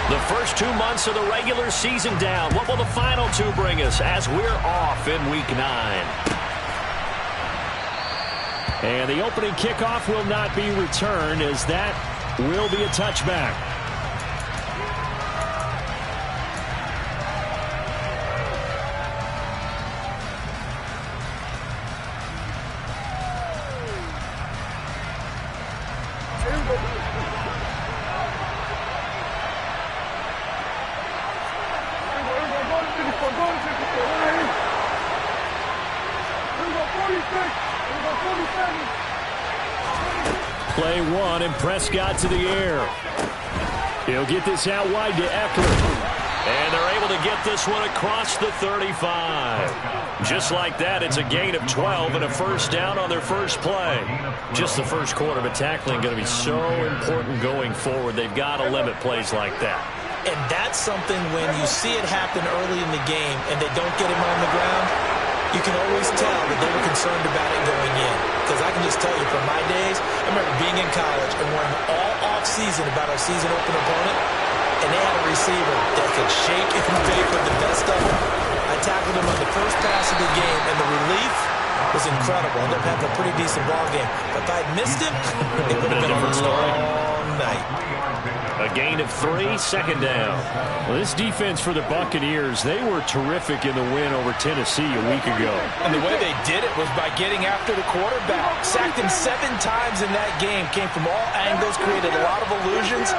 The first 2 months of the regular season down. What will the final 2 bring us as we're off in Week 9? And the opening kickoff will not be returned, as that will be a touchback. Play 1, and Prescott to the air. He'll get this out wide to Eckler. And they're able to get this one across the 35. Just like that, it's a gain of 12 and a first down on their first play. Just the first quarter, but tackling going to be so important going forward. They've got to limit plays like that. And that's something when you see it happen early in the game and they don't get him on the ground, you can always tell that they were concerned about it going in. Because I can just tell you from my days, I remember being in college and worrying all off-season about our season open opponent, and they had a receiver that could shake and bake with the best of them. I tackled him on the first pass of the game, and the relief was incredible. I ended up having a pretty decent ball game. But if I had missed him, it would have been a long night. A gain of 3, second down. Well, this defense for the Buccaneers, they were terrific in the win over Tennessee a week ago. And the way they did it was by getting after the quarterback. Sacked him 7 times in that game. Came from all angles, created a lot of illusions,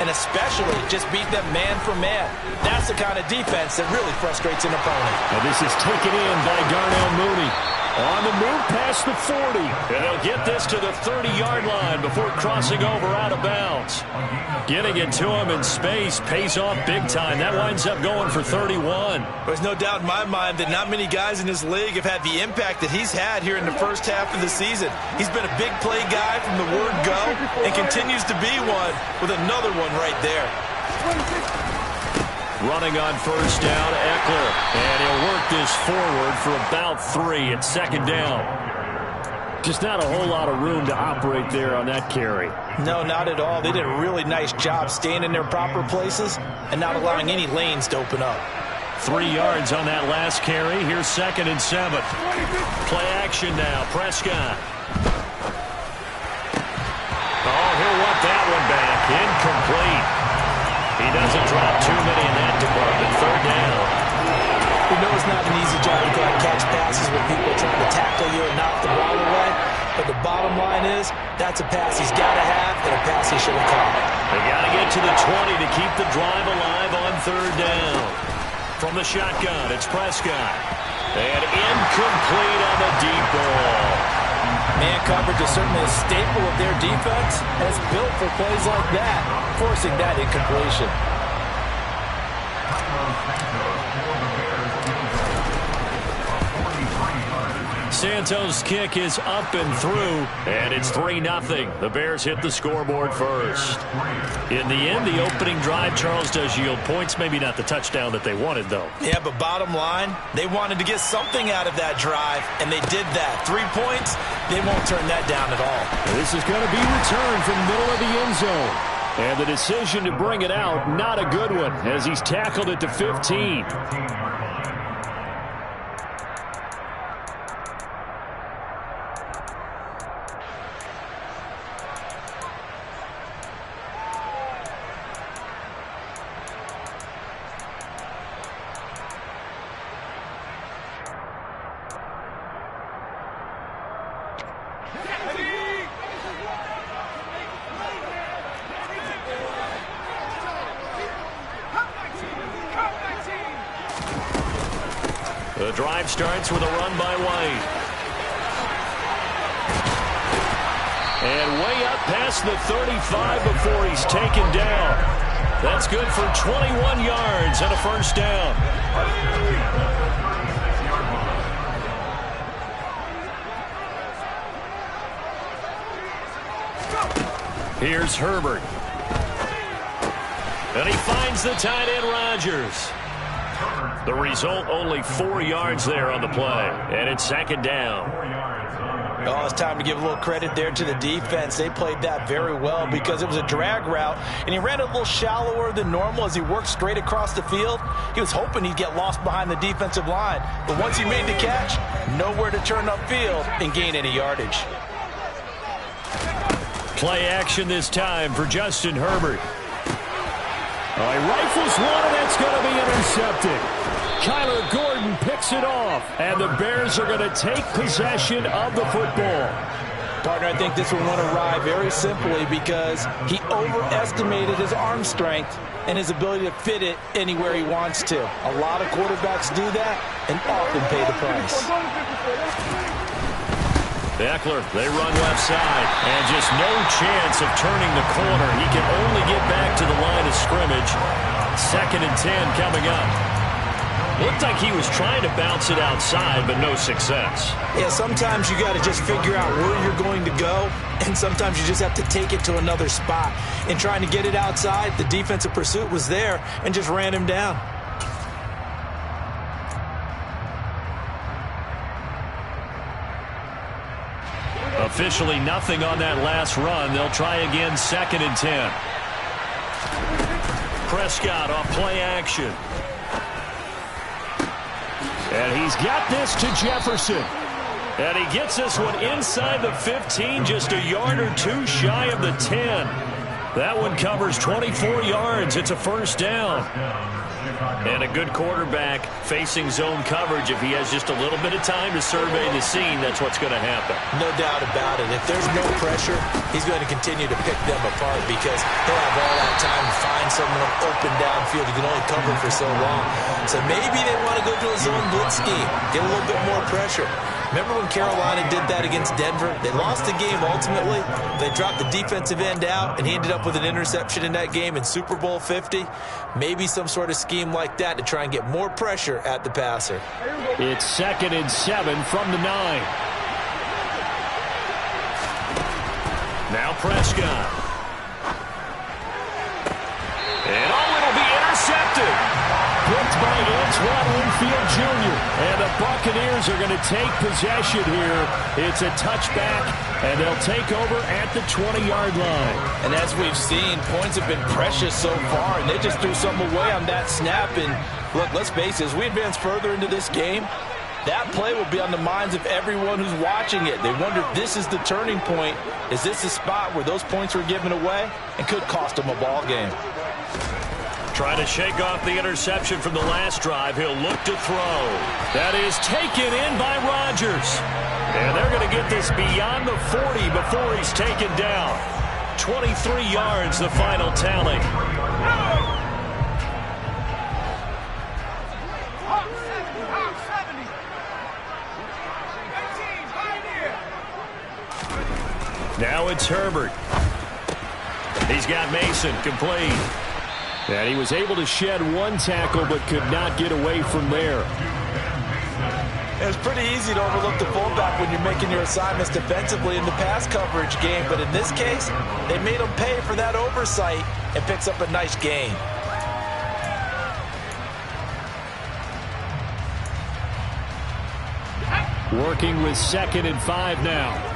and especially just beat them man for man. That's the kind of defense that really frustrates an opponent. Now this is taken in by Darnell Mooney. On the move past the 40. And they'll get this to the 30-yard line before crossing over out of bounds. Getting it to him in space pays off big time. That winds up going for 31. There's no doubt in my mind that not many guys in this league have had the impact that he's had here in the first half of the season. He's been a big play guy from the word go and continues to be one with another one right there. Running on first down, Eckler. And he'll work this forward for about 3 at second down. Just not a whole lot of room to operate there on that carry. No, not at all. They did a really nice job staying in their proper places and not allowing any lanes to open up. 3 yards on that last carry. Here's 2nd and 7. Play action now. Prescott. Oh, he'll want that one back. Incomplete. He doesn't drop too many in that department. 3rd down. We know it's not an easy job to go out and catch passes with people trying to tackle you and knock the ball away. But the bottom line is, that's a pass he's got to have and a pass he should have caught. They got to get to the 20 to keep the drive alive on 3rd down. From the shotgun, it's Prescott. And incomplete on the deep ball. Man coverage is certainly a staple of their defense, and it's built for plays like that, forcing that incompletion. Santos' kick is up and through, and it's 3-0. The Bears hit the scoreboard first. In the end, the opening drive, Charles, does yield points. Maybe not the touchdown that they wanted, though. Yeah, but bottom line, they wanted to get something out of that drive, and they did that. 3 points, they won't turn that down at all. This is going to be returned from the middle of the end zone. And the decision to bring it out, not a good one, as he's tackled it to 15. The drive starts with a run by White. And way up past the 35 before he's taken down. That's good for 21 yards and a first down. Here's Herbert. And he finds the tight end Rodgers. The result, only 4 yards there on the play. And it's 2nd down. Oh, it's time to give a little credit there to the defense. They played that very well because it was a drag route, and he ran it a little shallower than normal as he worked straight across the field. He was hoping he'd get lost behind the defensive line, but once he made the catch, nowhere to turn upfield and gain any yardage. Play action this time for Justin Herbert. He rifles one, and that's going to be intercepted. Kyler Gordon picks it off, and the Bears are going to take possession of the football. Partner, I think this one went awry very simply because he overestimated his arm strength and his ability to fit it anywhere he wants to. A lot of quarterbacks do that and often pay the price. Eckler, they run left side, and just no chance of turning the corner. He can only get back to the line of scrimmage. 2nd and 10 coming up. Looked like he was trying to bounce it outside, but no success. Yeah, sometimes you got to just figure out where you're going to go, and sometimes you just have to take it to another spot. In trying to get it outside, the defensive pursuit was there and just ran him down. Officially nothing on that last run. They'll try again, 2nd and 10. Prescott off play action. And he's got this to Jefferson. And he gets this one inside the 15, just a yard or two shy of the 10. That one covers 24 yards. It's a first down. And a good quarterback facing zone coverage. If he has just a little bit of time to survey the scene, that's what's going to happen. No doubt about it. If there's no pressure, he's going to continue to pick them apart because he'll have all that time to find someone open downfield. He can only cover for so long. So maybe they want to go to a zone blitz scheme, get a little bit more pressure. Remember when Carolina did that against Denver? They lost the game ultimately. They dropped the defensive end out, and he ended up with an interception in that game in Super Bowl 50. Maybe some sort of scheme like that to try and get more pressure at the passer. It's 2nd and 7 from the 9. Now Prescott. And it'll be intercepted. Picked by Antoine Winfield Jr. And the Buccaneers are going to take possession here. It's a touchback, and they'll take over at the 20-yard line. And as we've seen, points have been precious so far, and they just threw some away on that snap. And look, let's face it, as we advance further into this game, that play will be on the minds of everyone who's watching it. They wonder if this is the turning point. Is this the spot where those points were given away and could cost them a ball game? Trying to shake off the interception from the last drive. He'll look to throw. That is taken in by Rodgers. And they're going to get this beyond the 40 before he's taken down. 23 yards, the final tally. Now it's Herbert. He's got Mason complete. And he was able to shed one tackle but could not get away from there. It's pretty easy to overlook the fullback when you're making your assignments defensively in the pass coverage game. But in this case, they made him pay for that oversight and picks up a nice gain. Working with 2nd and 5 now.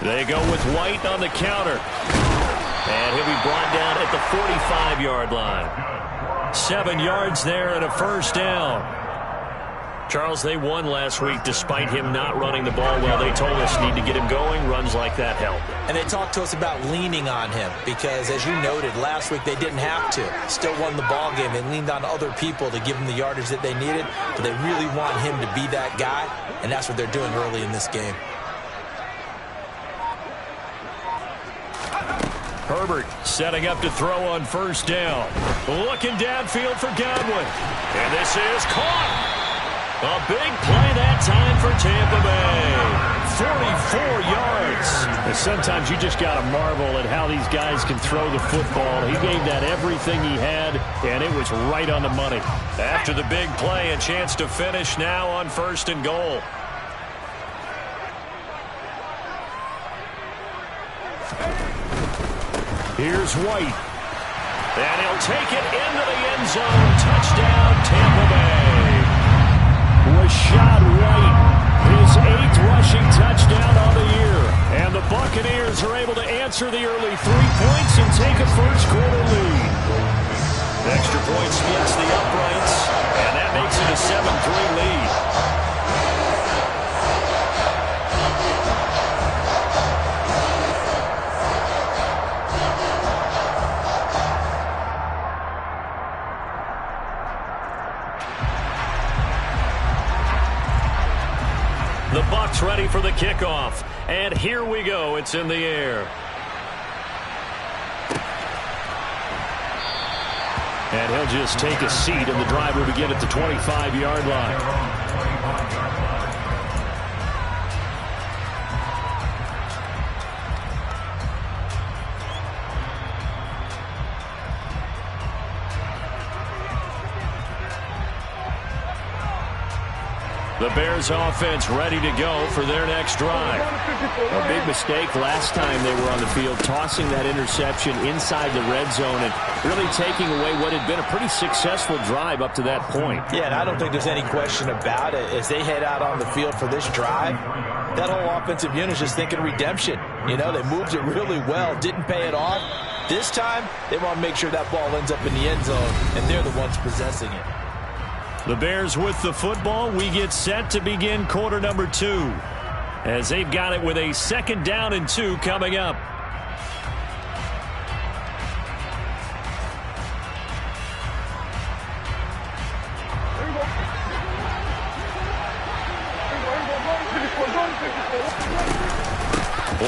They go with White on the counter. And he'll be brought down at the 45-yard line. 7 yards there and a first down. Charles, they won last week despite him not running the ball well. They told us need to get him going. Runs like that help. And they talked to us about leaning on him because, as you noted, last week they didn't have to. Still won the ball game. They leaned on other people to give them the yardage that they needed. But they really want him to be that guy, and that's what they're doing early in this game. Herbert setting up to throw on first down. Looking downfield for Godwin. And this is caught. A big play that time for Tampa Bay. 44 yards. And sometimes you just got to marvel at how these guys can throw the football. He gave that everything he had, and it was right on the money. After the big play, a chance to finish now on 1st and goal. Here's White. And he'll take it into the end zone. Touchdown, Tampa Bay. Rashad White, his 8th rushing touchdown on the year. And the Buccaneers are able to answer the early 3 points and take a first-quarter lead. Extra point splits the uprights, and that makes it a 7-3 lead. The Bucs ready for the kickoff. And here we go. It's in the air. And he'll just take a seat, and the drive will begin at the 25-yard line. The Bears offense ready to go for their next drive. A big mistake last time they were on the field, tossing that interception inside the red zone and really taking away what had been a pretty successful drive up to that point. Yeah, and I don't think there's any question about it. As they head out on the field for this drive, that whole offensive unit is just thinking redemption. You know, they moved it really well, didn't pay it off. This time, they want to make sure that ball ends up in the end zone, and they're the ones possessing it. The Bears with the football. We get set to begin quarter number 2 as they've got it with a 2nd down and 2 coming up.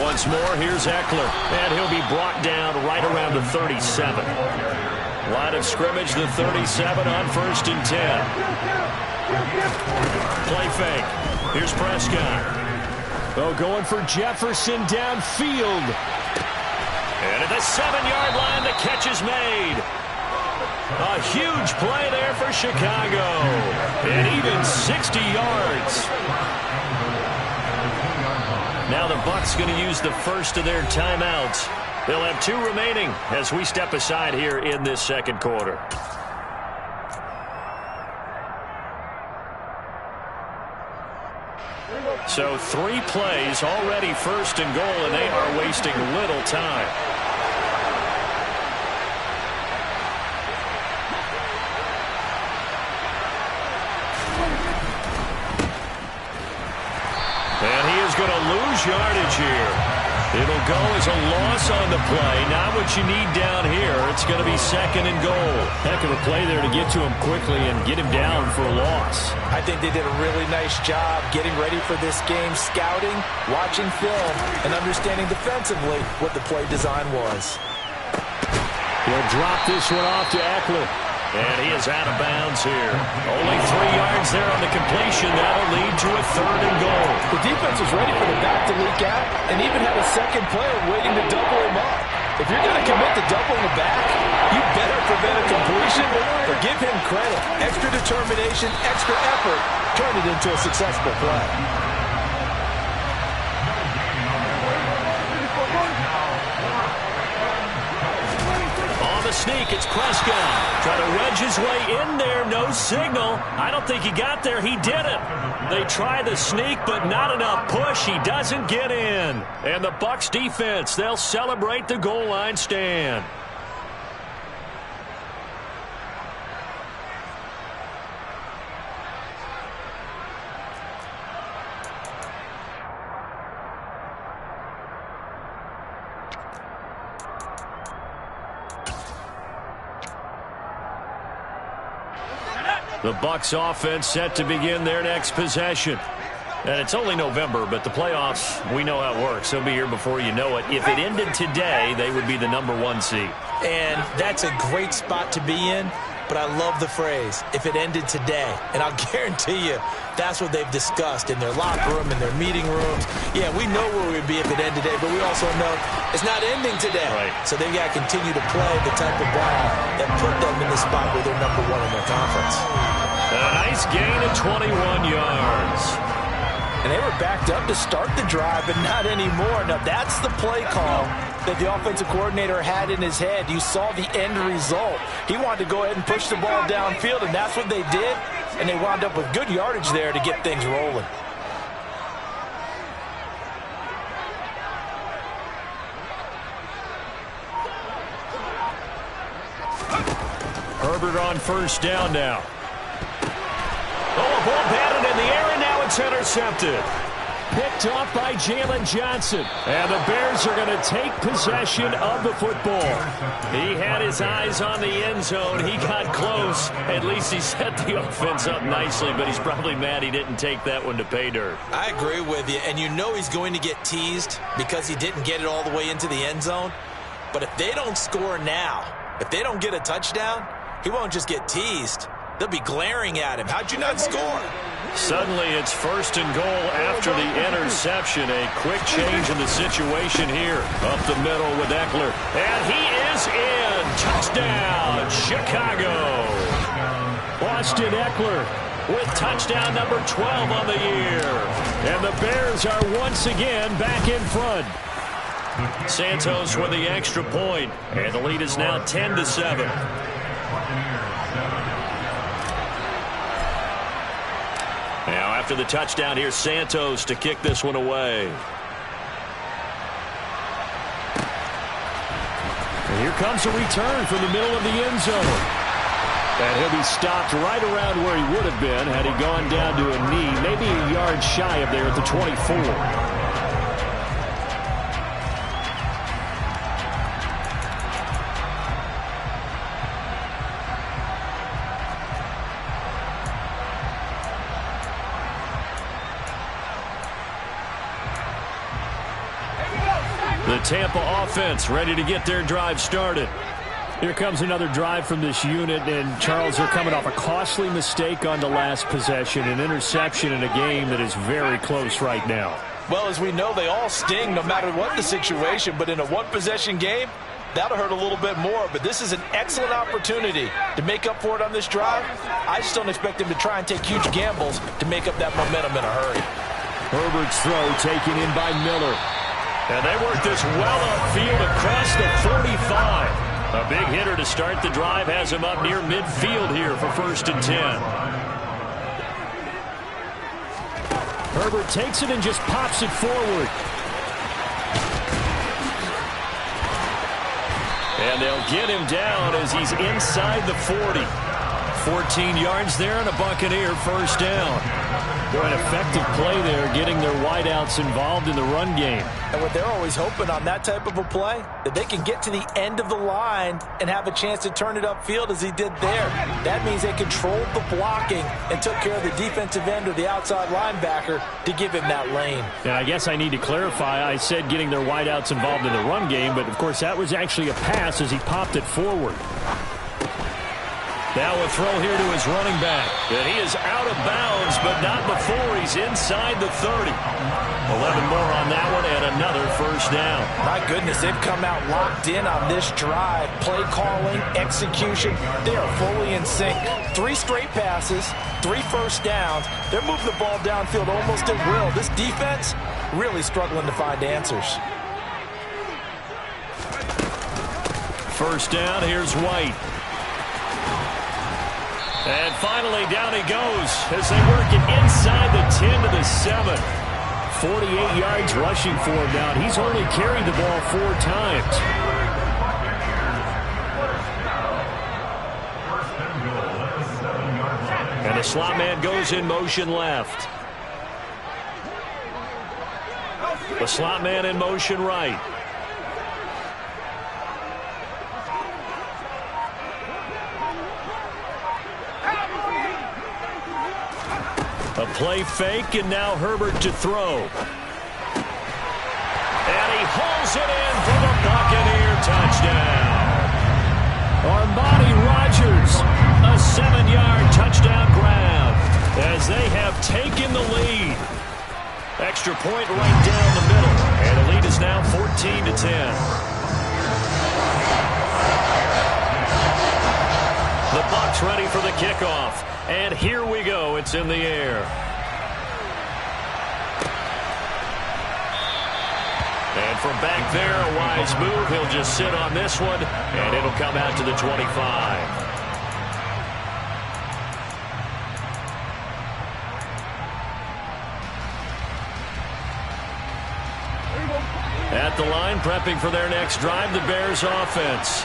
Once more, here's Eckler, and he'll be brought down right around the 37. Line of scrimmage, the 37 on 1st and 10. Play fake. Here's Prescott. Oh, going for Jefferson downfield. And at the 7-yard line, the catch is made. A huge play there for Chicago. And even 60 yards. Now the Bucs going to use the first of their timeouts. They'll have 2 remaining as we step aside here in this second quarter. So 3 plays already 1st and goal, and they are wasting little time. And he is going to lose yardage here. It'll go as a loss on the play. Not what you need down here. It's going to be 2nd and goal. Heck of a play there to get to him quickly and get him down for a loss. I think they did a really nice job getting ready for this game, scouting, watching film, and understanding defensively what the play design was. He'll drop this one off to Eckler. And he is out of bounds here. Only 3 yards there on the completion. That'll lead to a 3rd and goal. The defense was ready for the back to leak out and even had a second player waiting to double him up. If you're going to commit to doubling the back, you better prevent a completion, but give him credit. Extra determination, extra effort, turned it into a successful play. Sneak, it's Prescott. Trying to wedge his way in there, no signal. I don't think he got there, he didn't. They try the sneak, but not enough push. He doesn't get in. And the Bucs defense, they'll celebrate the goal line stand. The Bucs offense set to begin their next possession. And it's only November, but the playoffs, we know how it works. They'll be here before you know it. If it ended today, they would be the #1 seed. And that's a great spot to be in, but I love the phrase, if it ended today. And I'll guarantee you, that's what they've discussed in their locker room, in their meeting rooms. Yeah, we know where we'd be if it ended today, but we also know it's not ending today. Right. So they've got to continue to play the type of ball that put them in the spot where they're #1 in their conference. A nice gain of 21 yards. And they were backed up to start the drive, but not anymore. Now, that's the play call that the offensive coordinator had in his head. You saw the end result. He wanted to go ahead and push the ball downfield, and that's what they did. And they wound up with good yardage there to get things rolling. Herbert on first down now. Oh, a ball batted in the air, and now it's intercepted. Picked off by Jalen Johnson. And the Bears are going to take possession of the football. He had his eyes on the end zone. He got close. At least he set the offense up nicely, but he's probably mad he didn't take that one to pay dirt. I agree with you, and you know he's going to get teased because he didn't get it all the way into the end zone. But if they don't score now, if they don't get a touchdown, he won't just get teased. They'll be glaring at him. How'd you not score? Suddenly it's first and goal after the interception. A quick change in the situation here. Up the middle with Eckler. And he is in. Touchdown, Chicago. Austin Eckler with touchdown number 12 on the year. And the Bears are once again back in front. Santos with the extra point. And the lead is now 10-7. Now after the touchdown, here's Santos to kick this one away. And here comes a return from the middle of the end zone. And he'll be stopped right around where he would have been had he gone down to a knee, maybe a yard shy of there at the 24. The Tampa offense ready to get their drive started. Here comes another drive from this unit, and Charles, they're coming off a costly mistake on the last possession, an interception in a game that is very close right now. Well, as we know, they all sting no matter what the situation, but in a one-possession game, that'll hurt a little bit more. But this is an excellent opportunity to make up for it on this drive. I just don't expect them to try and take huge gambles to make up that momentum in a hurry. Herbert's throw taken in by Miller. And they work this well upfield across the 45. A big hitter to start the drive has him up near midfield here for 1st and 10. Herbert takes it and just pops it forward. And they'll get him down as he's inside the 40. 14 yards there and a Buccaneer first down. Boy, an effective play there, getting their wideouts involved in the run game. And what they're always hoping on that type of a play, that they can get to the end of the line and have a chance to turn it upfield as he did there. That means they controlled the blocking and took care of the defensive end or the outside linebacker to give him that lane. And I guess I need to clarify, I said getting their wideouts involved in the run game, but of course that was actually a pass as he popped it forward. Now a throw here to his running back. And he is out of bounds, but not before he's inside the 30. 11 more on that one and another first down. My goodness, they've come out locked in on this drive. Play calling, execution, they are fully in sync. 3 straight passes, 3 first downs. They're moving the ball downfield almost at will. This defense really struggling to find answers. First down, here's White. And finally, down he goes as they work it inside the 10 to the 7. 48 yards rushing for him now. He's only carried the ball 4 times. And the slot man goes in motion left. The slot man in motion right. A play fake, and now Herbert to throw. And he hauls it in for the Buccaneer touchdown. Armani Rogers, a 7-yard touchdown grab as they have taken the lead. Extra point right down the middle, and the lead is now 14-10. The Bucs ready for the kickoff. And here we go. It's in the air. And from back there, a wise move. He'll just sit on this one, and it'll come out to the 25. At the line, prepping for their next drive, the Bears offense.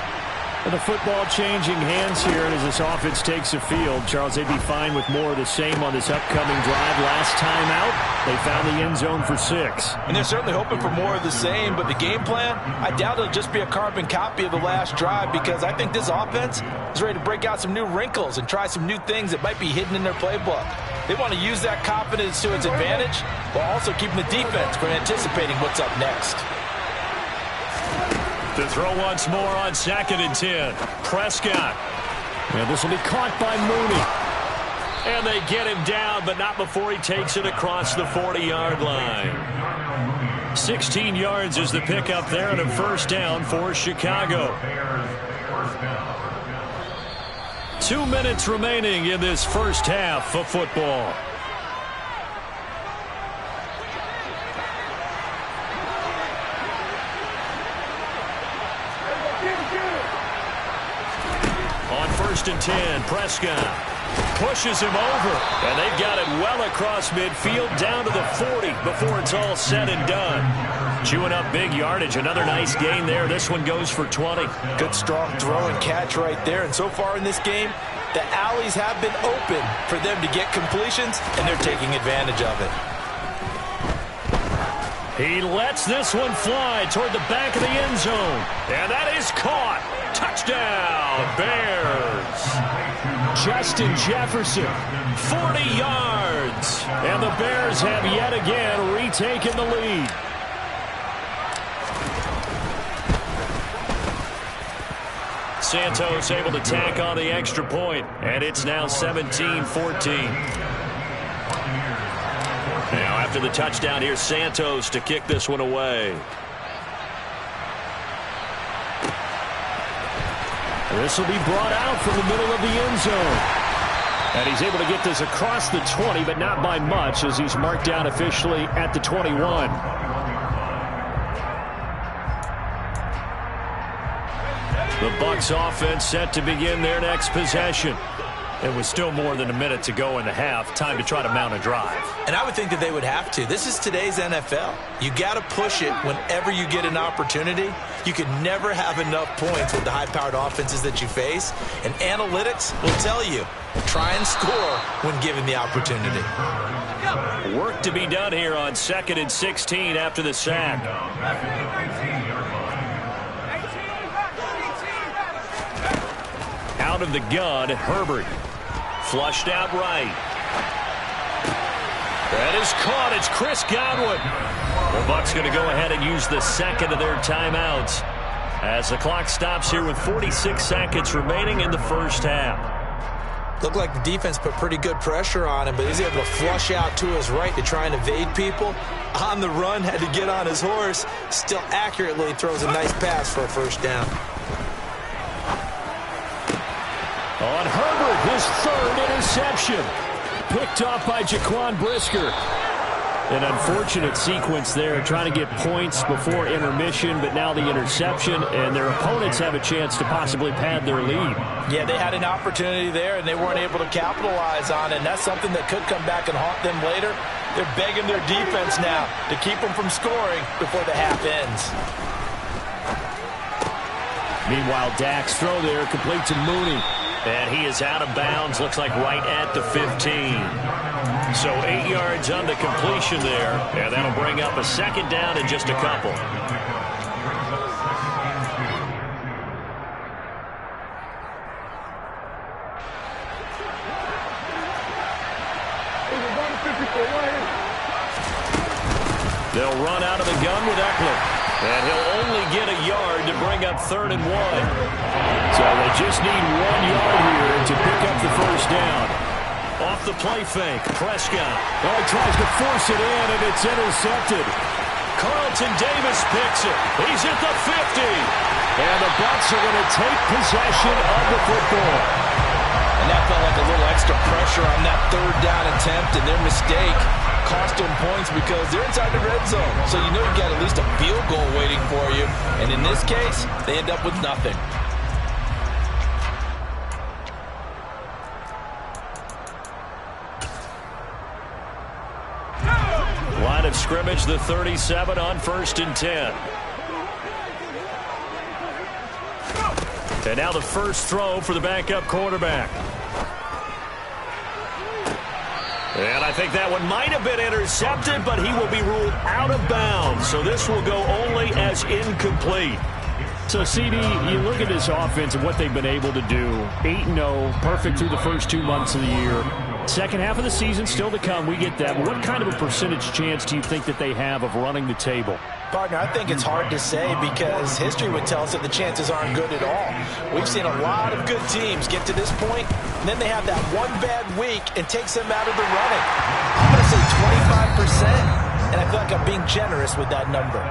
And the football changing hands here as this offense takes the field. Charles, they'd be fine with more of the same on this upcoming drive. Last time out, they found the end zone for 6. And they're certainly hoping for more of the same, but the game plan, I doubt it'll just be a carbon copy of the last drive, because I think this offense is ready to break out some new wrinkles and try some new things that might be hidden in their playbook. They want to use that confidence to its advantage while also keeping the defense from anticipating what's up next. To throw once more on 2nd and 10. Prescott. And this will be caught by Mooney. And they get him down, but not before he takes it across the 40-yard line. 16 yards is the pickup there, and a first down for Chicago. 2 minutes remaining in this first half of football. On 1st and 10, Prescott pushes him over, and they've got it well across midfield down to the 40 before it's all said and done. Chewing up big yardage. Another nice gain there. This one goes for 20. Good strong throw and catch right there. And so far in this game, the alleys have been open for them to get completions, and they're taking advantage of it. He lets this one fly toward the back of the end zone. And that is caught. Touchdown, Bears. Justin Jefferson. 40 yards. And the Bears have yet again retaken the lead. Santos able to tack on the extra point, and it's now 17-14. Now after the touchdown, here's Santos to kick this one away. This will be brought out from the middle of the end zone. And he's able to get this across the 20, but not by much, as he's marked down officially at the 21. The Bucs offense set to begin their next possession. It was still more than a minute to go in the half. Time to try to mount a drive. And I would think that they would have to. This is today's NFL. You got to push it whenever you get an opportunity. You can never have enough points with the high-powered offenses that you face. And analytics will tell you, try and score when given the opportunity. Work to be done here on 2nd and 16 after the sack. Out of the gun, Herbert. Flushed out right. That is caught. It's Chris Godwin. The Bucs going to go ahead and use the second of their timeouts as the clock stops here with 46 seconds remaining in the first half. Looked like the defense put pretty good pressure on him, but he's able to flush out to his right to try and evade people. On the run, had to get on his horse. Still accurately throws a nice pass for a first down. On Herbert, his third interception. Picked off by Jaquan Brisker. An unfortunate sequence there, trying to get points before intermission, but now the interception, and their opponents have a chance to possibly pad their lead. Yeah, they had an opportunity there, and they weren't able to capitalize on it, and that's something that could come back and haunt them later. They're begging their defense now to keep them from scoring before the half ends. Meanwhile, Dak's throw there complete to Mooney. And he is out of bounds, looks like right at the 15. So 8 yards on the completion there, and that'll bring up a second down in just a couple. They'll run out of the gun with Eckler. And he'll only get a yard to bring up 3rd and 1. So they just need 1 yard here to pick up the first down. Off the play fake, Prescott. Oh, he tries to force it in, and it's intercepted. Carlton Davis picks it. He's at the 50. And the Bucs are going to take possession of the football. And that felt like a little extra pressure on that 3rd down attempt, and their mistake cost them points because they're inside the red zone. So you know you've got at least a field goal waiting for you. And in this case, they end up with nothing. Line of scrimmage, the 37 on 1st and 10. And now the first throw for the backup quarterback. And I think that one might have been intercepted, but he will be ruled out of bounds. So this will go only as incomplete. So, CD, you look at this offense and what they've been able to do. 8-0, perfect through the first 2 months of the year. Second half of the season still to come. We get that. But what kind of a percentage chance do you think that they have of running the table? Partner, I think it's hard to say because history would tell us that the chances aren't good at all. We've seen a lot of good teams get to this point, and then they have that one bad week and takes them out of the running. I'm going to say 25%, and I feel like I'm being generous with that number.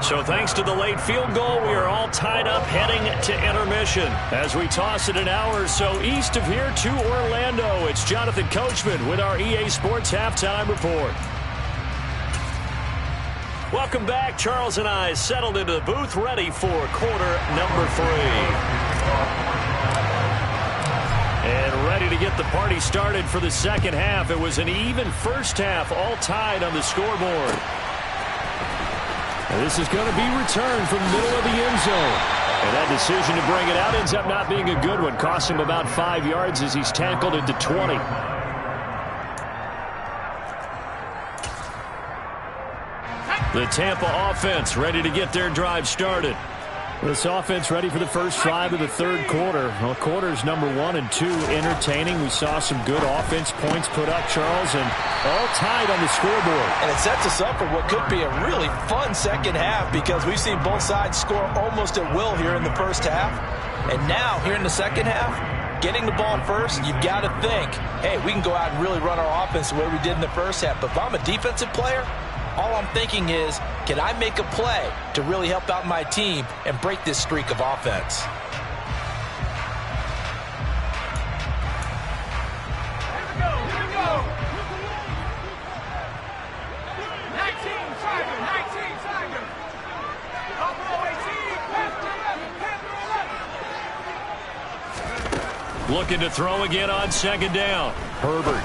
So thanks to the late field goal, we are all tied up heading to intermission. As we toss it an hour or so east of here to Orlando, it's Jonathan Coachman with our EA Sports Halftime Report. Welcome back. Charles and I settled into the booth ready for quarter number 3. And ready to get the party started for the second half. It was an even first half, all tied on the scoreboard. This is going to be returned from the middle of the end zone. And that decision to bring it out ends up not being a good one. Cost him about 5 yards as he's tackled into 20. The Tampa offense ready to get their drive started. This offense ready for the first drive of the third quarter. Well, quarters number 1 and 2 entertaining. We saw some good offense points put up, Charles, and all tied on the scoreboard. And it sets us up for what could be a really fun second half because we've seen both sides score almost at will here in the first half. And now, here in the second half, getting the ball first, you've got to think, hey, we can go out and really run our offense the way we did in the first half. But if I'm a defensive player, all I'm thinking is, can I make a play to really help out my team and break this streak of offense? Looking to throw again on second down. Herbert.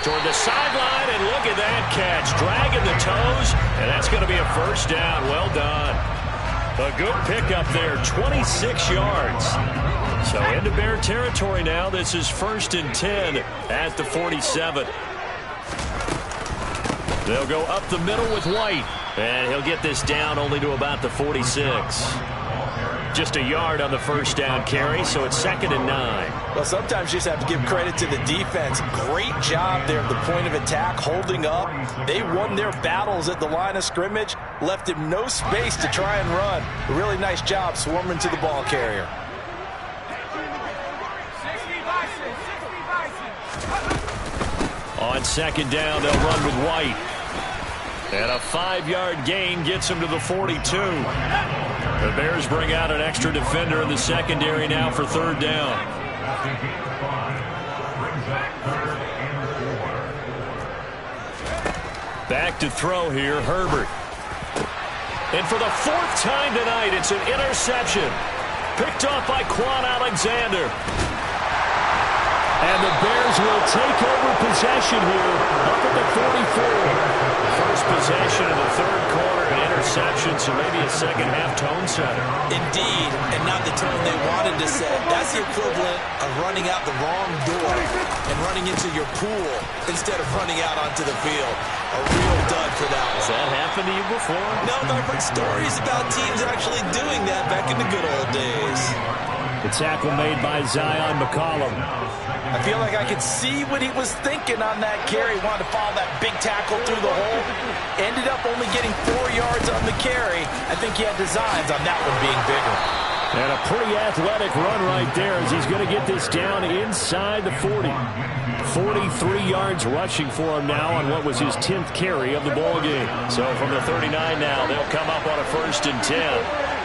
Toward the sideline, and look at that catch. Dragging the toes, and that's going to be a first down. Well done. A good pickup there, 26 yards. So into Bear territory now. This is 1st and 10 at the 47. They'll go up the middle with White, and he'll get this down only to about the 46. Just a yard on the first down carry, so it's 2nd and 9. Well, sometimes you just have to give credit to the defense. Great job there at the point of attack, holding up. They won their battles at the line of scrimmage, left him no space to try and run. A really nice job swarming to the ball carrier. On second down, they'll run with White. And a 5-yard gain gets him to the 42. The Bears bring out an extra defender in the secondary now for third down. Back to throw here, Herbert. And for the 4th time tonight, it's an interception. Picked off by Quan Alexander. And the Bears will take over possession here up at the 44. First possession of the third quarter, an interception, so maybe a second-half tone setter. Indeed, and not the tone they wanted to set. That's the equivalent of running out the wrong door and running into your pool instead of running out onto the field. A real dud for that one. Has that happened to you before? No, but I've heard stories about teams actually doing that back in the good old days. The tackle made by Zion McCollum. I feel like I could see what he was thinking on that carry. Wanted to follow that big tackle through the hole. Ended up only getting 4 yards on the carry. I think he had designs on that one being bigger. And a pretty athletic run right there as he's going to get this down inside the 40. 43 yards rushing for him now on what was his 10th carry of the ball game. So from the 39 now, they'll come up on a 1st and 10.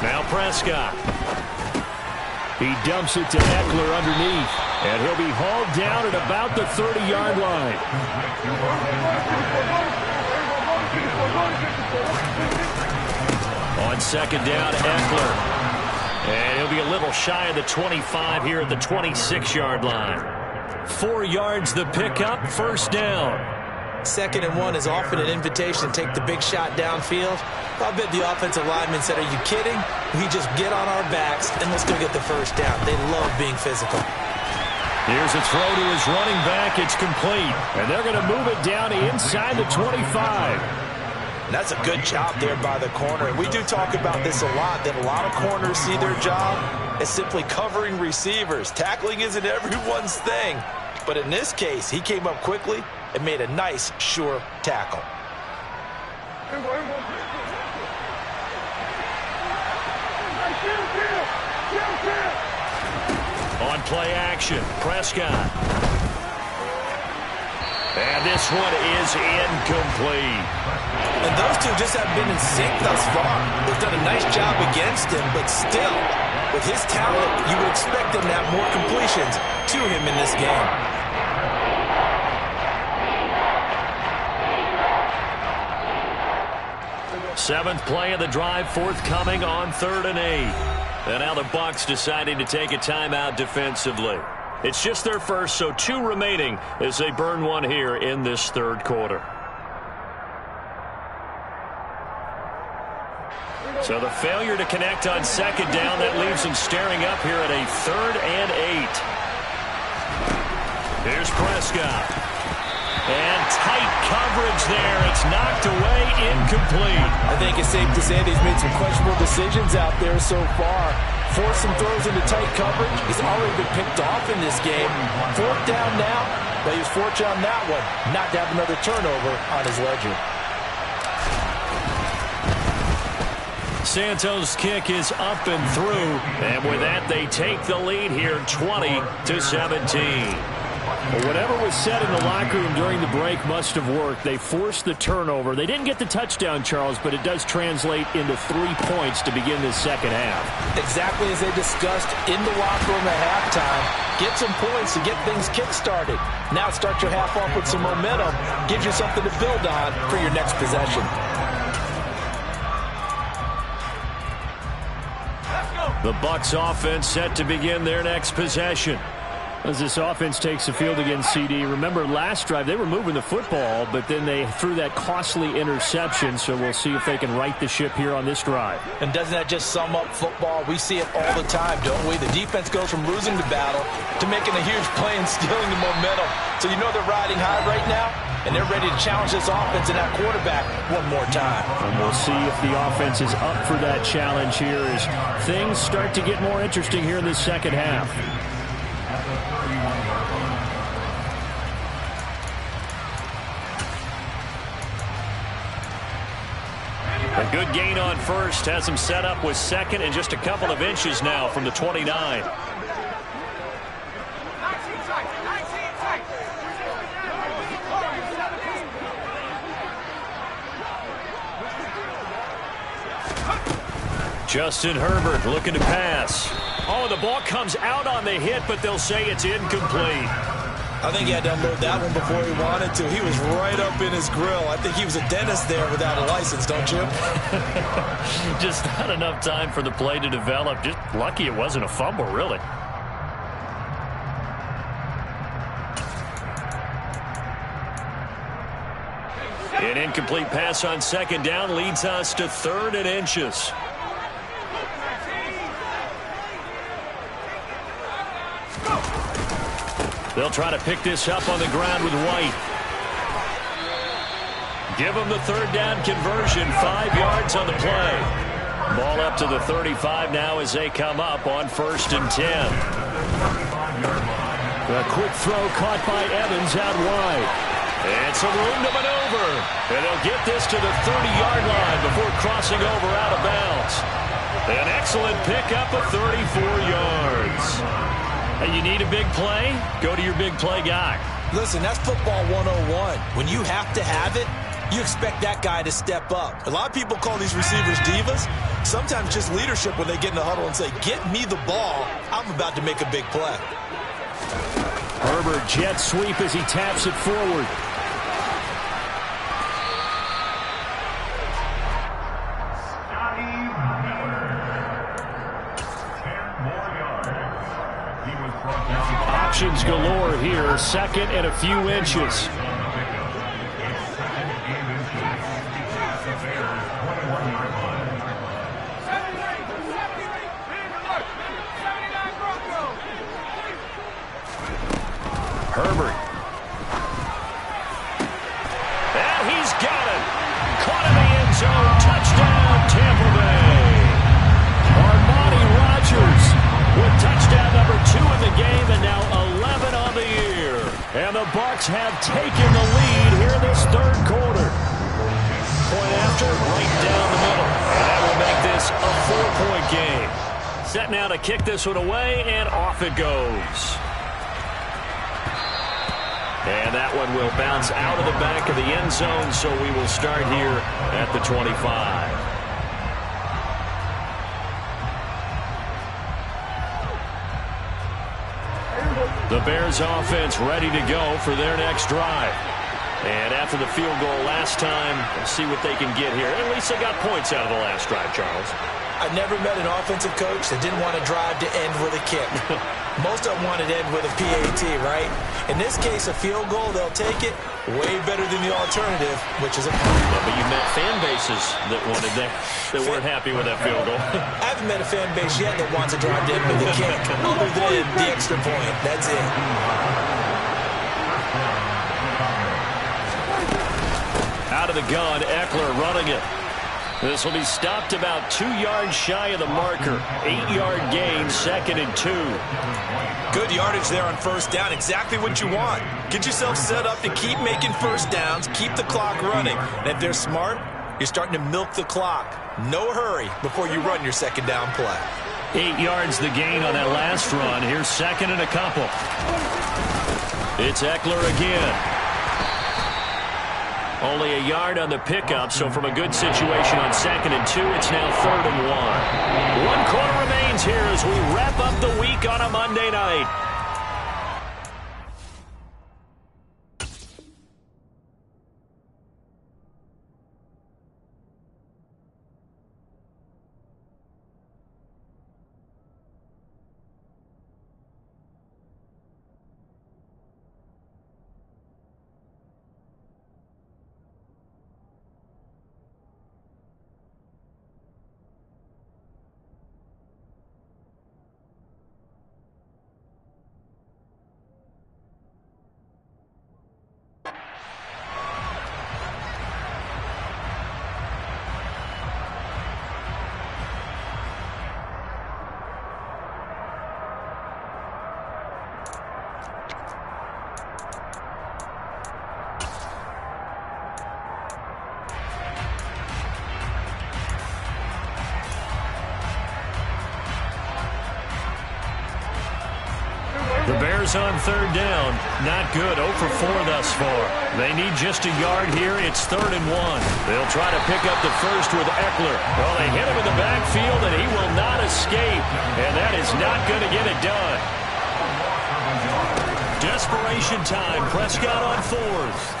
Now Prescott. He dumps it to Eckler underneath, and he'll be hauled down at about the 30-yard line. On second down, Eckler. And he'll be a little shy of the 25 here at the 26-yard line. 4 yards the pickup, first down. 2nd and 1 is often an invitation to take the big shot downfield. I bet the offensive lineman said, are you kidding? We just get on our backs and let's go get the first down. They love being physical. Here's a throw to his running back. It's complete. And they're going to move it down inside the 25. That's a good job there by the corner. And we do talk about this a lot, that a lot of corners see their job as simply covering receivers. Tackling isn't everyone's thing. But in this case, he came up quickly and made a nice, sure tackle. On play action, Prescott. And this one is incomplete. And those two just have been in sync thus far. They've done a nice job against him, but still, with his talent, you would expect him to have more completions to him in this game. Seventh play of the drive forthcoming on 3rd and 8. And now the Bucs deciding to take a timeout defensively. It's just their first, so 2 remaining as they burn one here in this 3rd quarter. So the failure to connect on 2nd down, that leaves them staring up here at a 3rd and 8. Here's Prescott. And tight coverage there. It's knocked away, incomplete. I think it's safe to say that he's made some questionable decisions out there so far. Forced some throws into tight coverage. He's already been picked off in this game. 4th down now, but he was fortunate on that one not to have another turnover on his ledger. Santos' kick is up and through. And with that, they take the lead here, 20-17. Well, whatever was said in the locker room during the break must have worked. They forced the turnover. They didn't get the touchdown, Charles, but it does translate into 3 points to begin this second half. Exactly as they discussed in the locker room at halftime. Get some points to get things kick-started. Now start your half off with some momentum. Gives you something to build on for your next possession. The Bucs offense set to begin their next possession. As this offense takes the field against CD, remember last drive they were moving the football, but then they threw that costly interception, so we'll see if they can right the ship here on this drive. And doesn't that just sum up football? We see it all the time, don't we? The defense goes from losing the battle to making a huge play and stealing the momentum. So you know they're riding high right now, and they're ready to challenge this offense and that quarterback one more time. And we'll see if the offense is up for that challenge here as things start to get more interesting here in this second half. A good gain on first has him set up with 2nd and just a couple of inches now from the 29. Justin Herbert looking to pass. Oh, the ball comes out on the hit, but they'll say it's incomplete. I think he had to unload that one before he wanted to. He was right up in his grill. I think he was a dentist there without a license, don't you? Just not enough time for the play to develop. Just lucky it wasn't a fumble, really. An incomplete pass on 2nd down leads us to 3rd and inches. They'll try to pick this up on the ground with White. Give them the 3rd down conversion, 5 yards on the play. Ball up to the 35 now as they come up on 1st and 10. A quick throw caught by Evans out wide. It's a room to maneuver. And they'll get this to the 30-yard line before crossing over out of bounds. An excellent pickup of 34 yards. You need a big play? Go to your big play guy. Listen, that's football 101. When you have to have it, You expect that guy to step up. A lot of people call these receivers divas. Sometimes just leadership when they get in the huddle and say, get me the ball. I'm about to make a big play. Herbert jet sweep as he taps it forward. Options galore here. Second and a few inches. Herbert. And he's got it. Caught in the end zone. Touchdown, Tampa Bay. Armani Rogers with touchdown number 2 in the game and now 11 on the year. And the Bucs have taken the lead here in this third quarter. Point after, right down the middle. And that will make this a 4-point game. Set now to kick this one away, and off it goes. And that one will bounce out of the back of the end zone, so we will start here at the 25. The Bears offense ready to go for their next drive. And after the field goal last time, we'll see what they can get here. At least they got points out of the last drive, Charles. I've never met an offensive coach that didn't want to drive to end with a kick. Most of them wanted to end with a PAT, right? In this case, a field goal, they'll take it. Way better than the alternative, which is a punt. Yeah, but you met fan bases that wanted that weren't happy with that field goal. I haven't met a fan base yet that wants to drive to end with a kick, other than the extra point. That's it. Out of the gun, Eckler running it. This will be stopped about 2 yards shy of the marker. 8-yard gain, 2nd and 2. Good yardage there on first down. Exactly what you want. Get yourself set up to keep making first downs, keep the clock running. And if they're smart, you're starting to milk the clock. No hurry before you run your second down play. 8 yards the gain on that last run. Here's 2nd and a couple. It's Eckler again. Only a yard on the pickup, so from a good situation on 2nd and 2, it's now 3rd and 1. 1 quarter remains here as we wrap up the week on a Monday night. The Bears on 3rd down. Not good. 0 for 4 thus far. They need just a yard here. It's 3rd and 1. They'll try to pick up the first with Eckler. Well, they hit him in the backfield, and he will not escape. And that is not going to get it done. Desperation time. Prescott on 4th.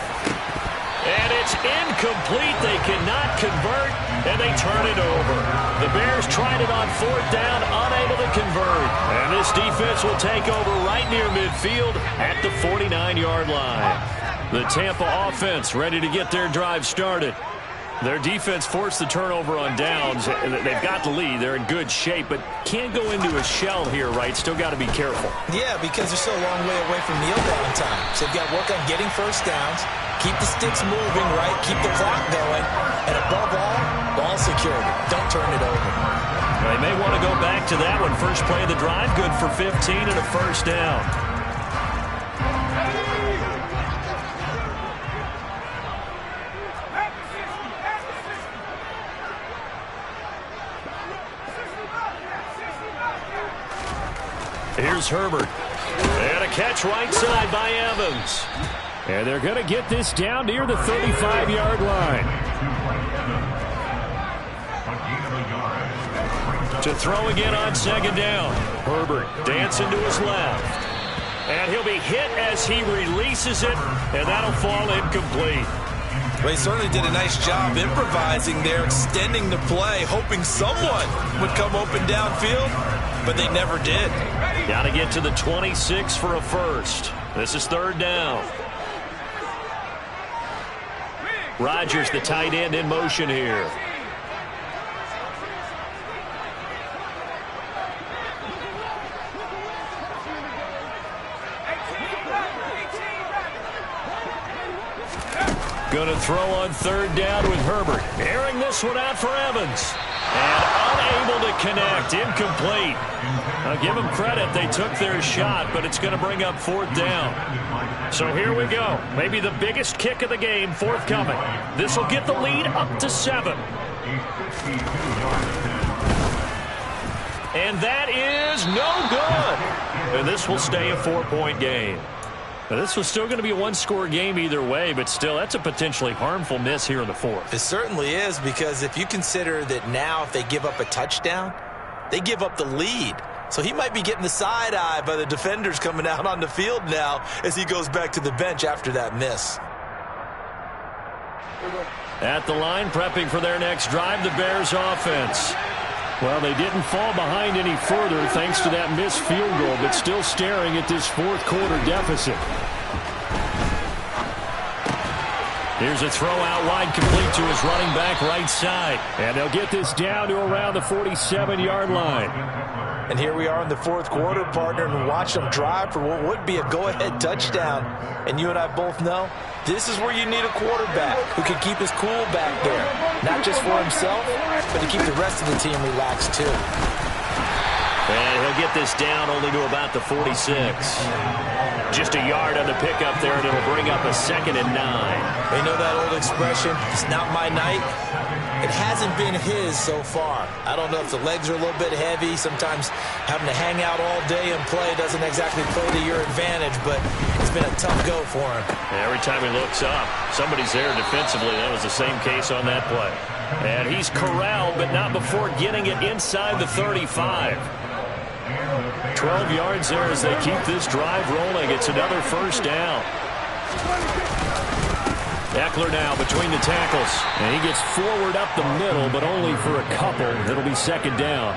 And it's incomplete. They cannot convert, and they turn it over. The Bears tried it on 4th down, unable to convert. And this defense will take over right near midfield at the 49-yard line. The Tampa offense ready to get their drive started. Their defense forced the turnover on downs. They've got the lead. They're in good shape, but can't go into a shell here, right? Still got to be careful. Yeah, because they're still a long way away from kneel down time. So they've got to work on getting first downs, keep the sticks moving, right? Keep the clock going. And above all, ball security. Don't turn it over. They may want to go back to that one. First play of the drive, good for 15 and a first down. Here's Herbert. And a catch right side by Evans. And they're going to get this down near the 35-yard line. To throw again on second down. Herbert dancing to his left. And he'll be hit as he releases it, and that'll fall incomplete. Well, he certainly did a nice job improvising there, extending the play, hoping someone would come open downfield, but they never did. Got to get to the 26 for a first. This is third down. Rodgers, the tight end, in motion here. Going to throw on third down with Herbert. Airing this one out for Evans. And unable to connect. Incomplete. I'll give them credit. They took their shot, but it's going to bring up fourth down. So here we go. Maybe the biggest kick of the game forthcoming. This will get the lead up to 7. And that is no good. And this will stay a 4-point game. Now, this was still going to be a one-score game either way, but still, that's a potentially harmful miss here in the fourth. It certainly is, because if you consider that now if they give up a touchdown, they give up the lead. So he might be getting the side eye by the defenders coming out on the field now as he goes back to the bench after that miss. At the line, prepping for their next drive, the Bears offense. Well, they didn't fall behind any further thanks to that missed field goal, but still staring at this fourth quarter deficit. Here's a throw out wide, complete to his running back right side. And they'll get this down to around the 47-yard line. And here we are in the fourth quarter, partner, and watch them drive for what would be a go-ahead touchdown. And you and I both know this is where you need a quarterback who can keep his cool back there. Not just for himself, but to keep the rest of the team relaxed too. And he'll get this down only to about the 46. Just a yard on the pickup there, and it'll bring up a 2nd and 9. They know that old expression, it's not my night. It hasn't been his so far. I don't know if the legs are a little bit heavy. Sometimes having to hang out all day and play doesn't exactly play to your advantage, but it's been a tough go for him. Every time he looks up, somebody's there defensively. That was the same case on that play. And he's corralled, but not before getting it inside the 35. 12 yards there as they keep this drive rolling. It's another first down. Eckler now between the tackles. And he gets forward up the middle, but only for a couple. It'll be second down.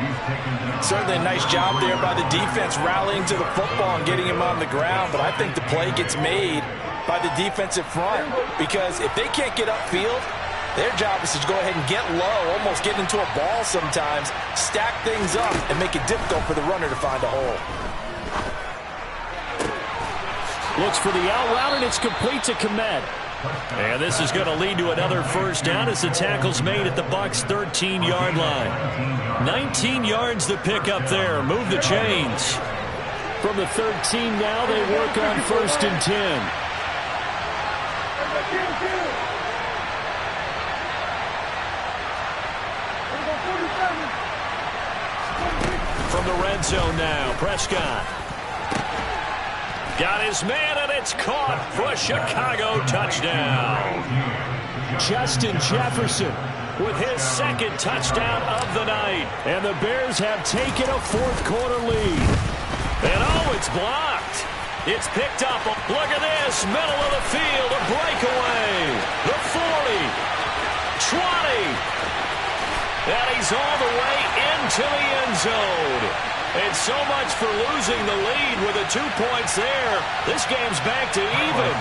Certainly a nice job there by the defense rallying to the football and getting him on the ground, but I think the play gets made by the defensive front, because if they can't get upfield, their job is to go ahead and get low, almost get into a ball sometimes, stack things up, and make it difficult for the runner to find a hole. Looks for the out route, and it's complete to Komet. And this is going to lead to another first down as the tackle's made at the Bucs' 13-yard line. 19 yards to pick up there. Move the chains. From the 13 now, they work on 1st and 10. From the red zone now, Prescott. Got his man, and it's caught for a Chicago touchdown. Justin Jefferson with his 2nd touchdown of the night. And the Bears have taken a fourth quarter lead. And oh, it's blocked. It's picked up. Look at this, middle of the field, a breakaway. The 40, 20. And he's all the way into the end zone. And so much for losing the lead with the 2 points there. This game's back to even.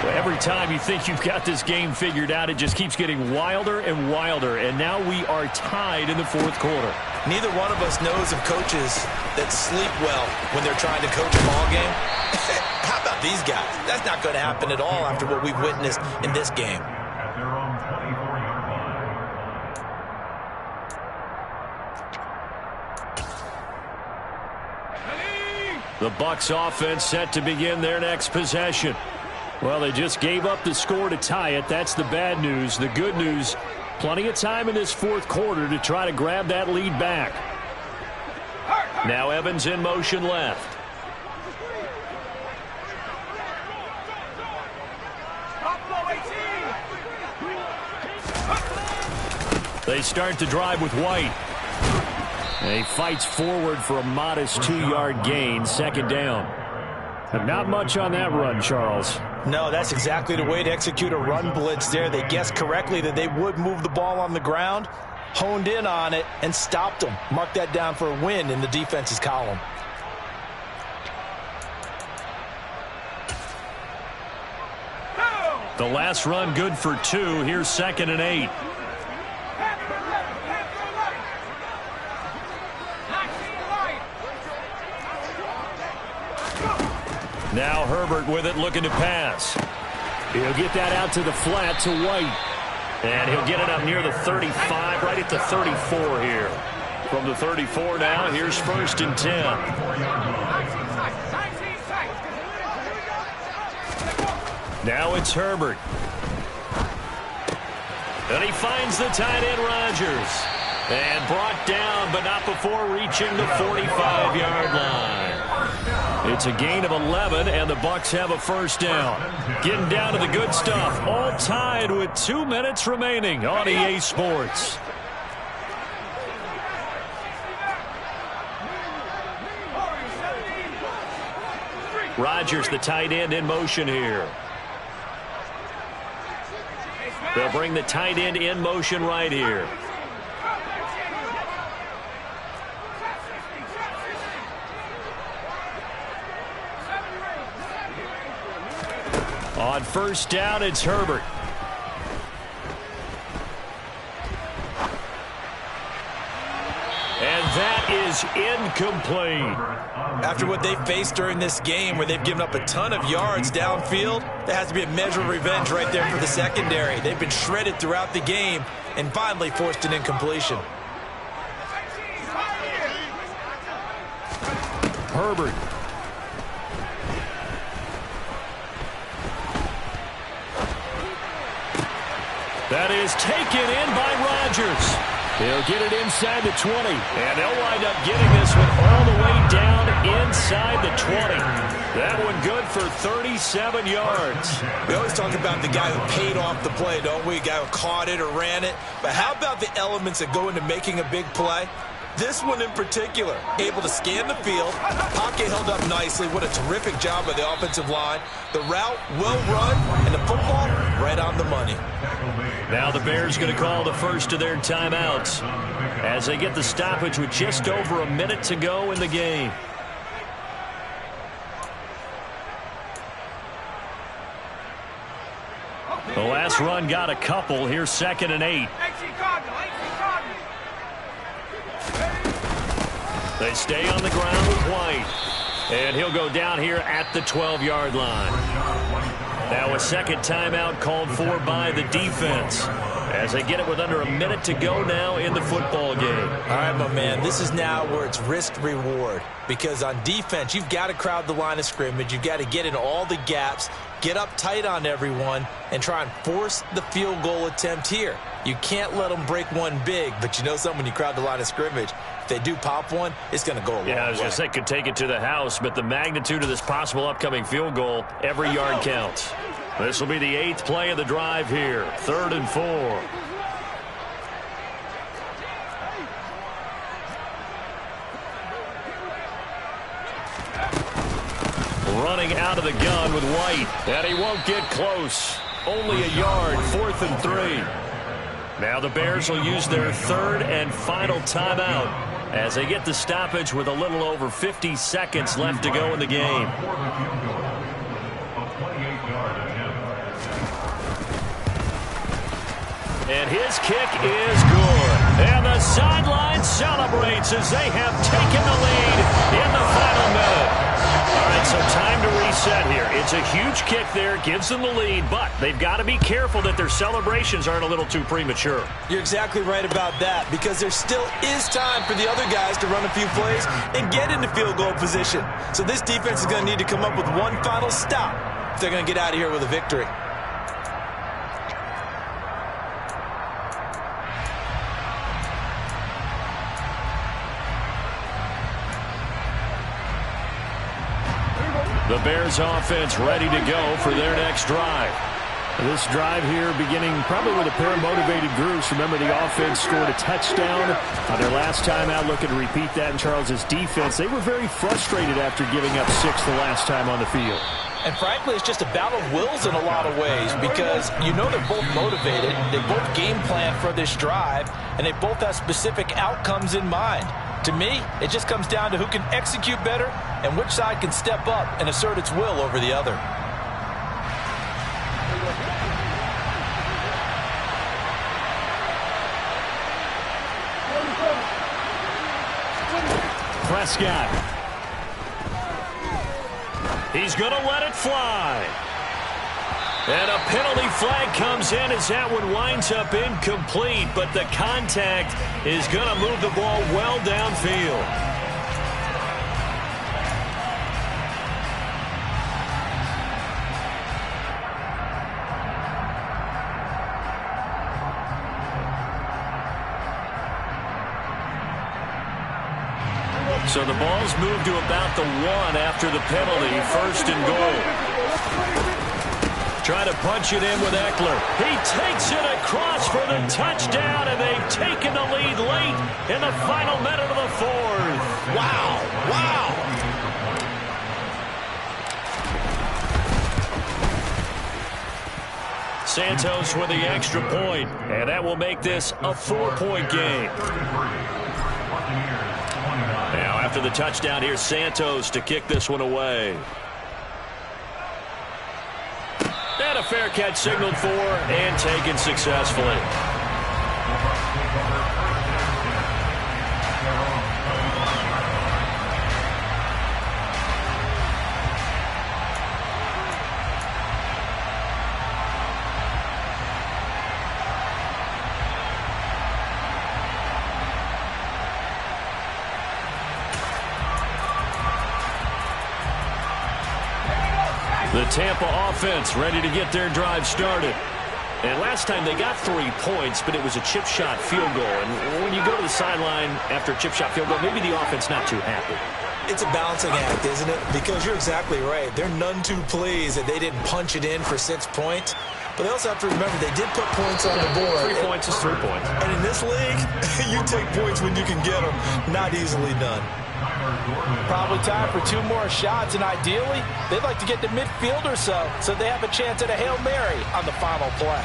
Well, every time you think you've got this game figured out, it just keeps getting wilder and wilder. And now we are tied in the fourth quarter. Neither one of us knows of coaches that sleep well when they're trying to coach a ball game. How about these guys? That's not going to happen at all after what we've witnessed in this game. The Bucs offense set to begin their next possession. Well, they just gave up the score to tie it. That's the bad news. The good news, plenty of time in this fourth quarter to try to grab that lead back. Now Evans in motion left. They start the drive with White. And he fights forward for a modest 2-yard gain, second down. And not much on that run, Charles. No, that's exactly the way to execute a run blitz there. They guessed correctly that they would move the ball on the ground, honed in on it, and stopped them. Mark that down for a win in the defense's column. The last run good for 2. Here's 2nd and 8. Now Herbert with it, looking to pass. He'll get that out to the flat to White. And he'll get it up near the 35, right at the 34 here. From the 34 now, here's 1st and 10. Now it's Herbert. And he finds the tight end, Rodgers. And brought down, but not before reaching the 45-yard line. It's a gain of 11, and the Bucs have a first down. Getting down to the good stuff. All tied with 2 minutes remaining on EA Sports. Rodgers, the tight end, in motion here. They'll bring the tight end in motion right here. On first down, it's Herbert. And that is incomplete. After what they faced during this game where they've given up a ton of yards downfield, there has to be a measure of revenge right there for the secondary. They've been shredded throughout the game and finally forced an incompletion. Herbert. That is taken in by Rodgers. He'll get it inside the 20. And they'll wind up getting this one all the way down inside the 20. That one good for 37 yards. We always talk about the guy who paid off the play, don't we? A guy who caught it or ran it. But how about the elements that go into making a big play? This one in particular, able to scan the field. Pocket held up nicely. What a terrific job by the offensive line. The route well run, and the football right on the money. Now the Bears going to call the first of their timeouts as they get the stoppage with just over a minute to go in the game. The last run got a couple. Here's 2nd and 8. They stay on the ground with White. And he'll go down here at the 12-yard line. Now a second timeout called for by the defense as they get it with under a minute to go now in the football game. All right, my man, this is now where it's risk-reward. Because on defense, you've got to crowd the line of scrimmage. You've got to get in all the gaps, get up tight on everyone, and try and force the field goal attempt here. You can't let them break one big, but you know something, when you crowd the line of scrimmage, if they do pop one, it's going to go a long way. Yeah, I was going to say could take it to the house, but the magnitude of this possible upcoming field goal, every yard counts. This will be the 8th play of the drive here, 3rd and 4. Running out of the gun with White, and he won't get close. Only a yard, 4th and 3. Now the Bears will use their 3rd and final timeout as they get the stoppage with a little over 50 seconds left to go in the game. And his kick is good. And the sideline celebrates as they have taken the lead in the final minute. All right, so time to reset here. It's a huge kick there, gives them the lead, but they've got to be careful that their celebrations aren't a little too premature. You're exactly right about that, because there still is time for the other guys to run a few plays and get into field goal position. So this defense is going to need to come up with one final stop if they're going to get out of here with a victory. The Bears offense ready to go for their next drive. This drive here beginning probably with a pair of motivated groups. Remember, the offense scored a touchdown on their last time out. Looking to repeat that in Charles' defense. They were very frustrated after giving up 6 the last time on the field. And frankly, it's just a battle of wills in a lot of ways because you know they're both motivated. They both game plan for this drive, and they both have specific outcomes in mind. To me, it just comes down to who can execute better and which side can step up and assert its will over the other. Prescott. He's going to let it fly. And a penalty flag comes in as that one winds up incomplete, but the contact is going to move the ball well downfield. So the ball's moved to about the 1 after the penalty, 1st and goal. Trying to punch it in with Eckler. He takes it across for the touchdown, and they've taken the lead late in the final minute of the 4th. Wow, wow. Santos with the extra point, and that will make this a 4-point game. Now, after the touchdown, here's Santos to kick this one away. And a fair catch signaled for and taken successfully. The Tampa offense ready to get their drive started. And last time they got 3 points, but it was a chip shot field goal. And when you go to the sideline after a chip shot field goal, maybe the offense not too happy. It's a balancing act, isn't it? Because you're exactly right. They're none too pleased that they didn't punch it in for 6 points. But they also have to remember they did put points on the board. 3 points is 3 points. And in this league, you take points when you can get them. Not easily done. Probably time for 2 more shots, and ideally, they'd like to get to midfield or so they have a chance at a Hail Mary on the final play.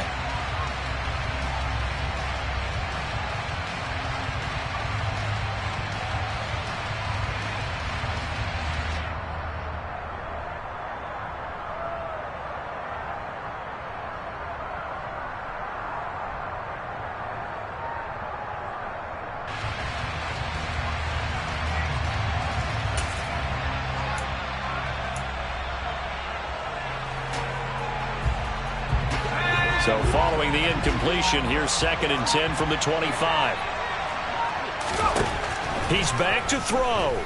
So following the incompletion, here's 2nd and 10 from the 25. He's back to throw.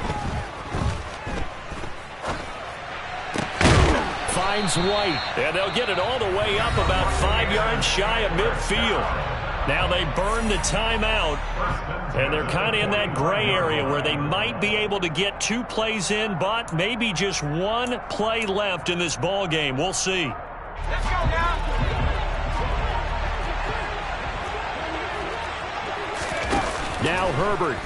Finds White. And they'll get it all the way up about 5 yards shy of midfield. Now they burn the timeout, and they're kind of in that gray area where they might be able to get 2 plays in, but maybe just 1 play left in this ball game. We'll see. Let's go now. Now Herbert.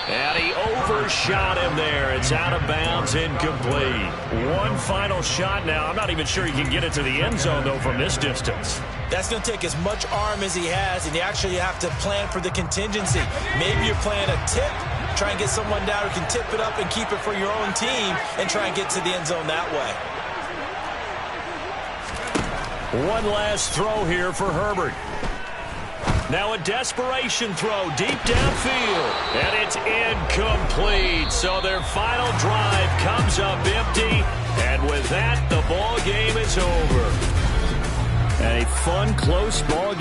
And he overshot him there. It's out of bounds, incomplete. 1 final shot now. I'm not even sure he can get it to the end zone, though, from this distance. That's going to take as much arm as he has, and you actually have to plan for the contingency. Maybe you're playing a tip, try and get someone down who can tip it up and keep it for your own team and try and get to the end zone that way. 1 last throw here for Herbert. Now a desperation throw deep downfield, and it's incomplete. So their final drive comes up empty, and with that, the ball game is over. And a fun, close ball game.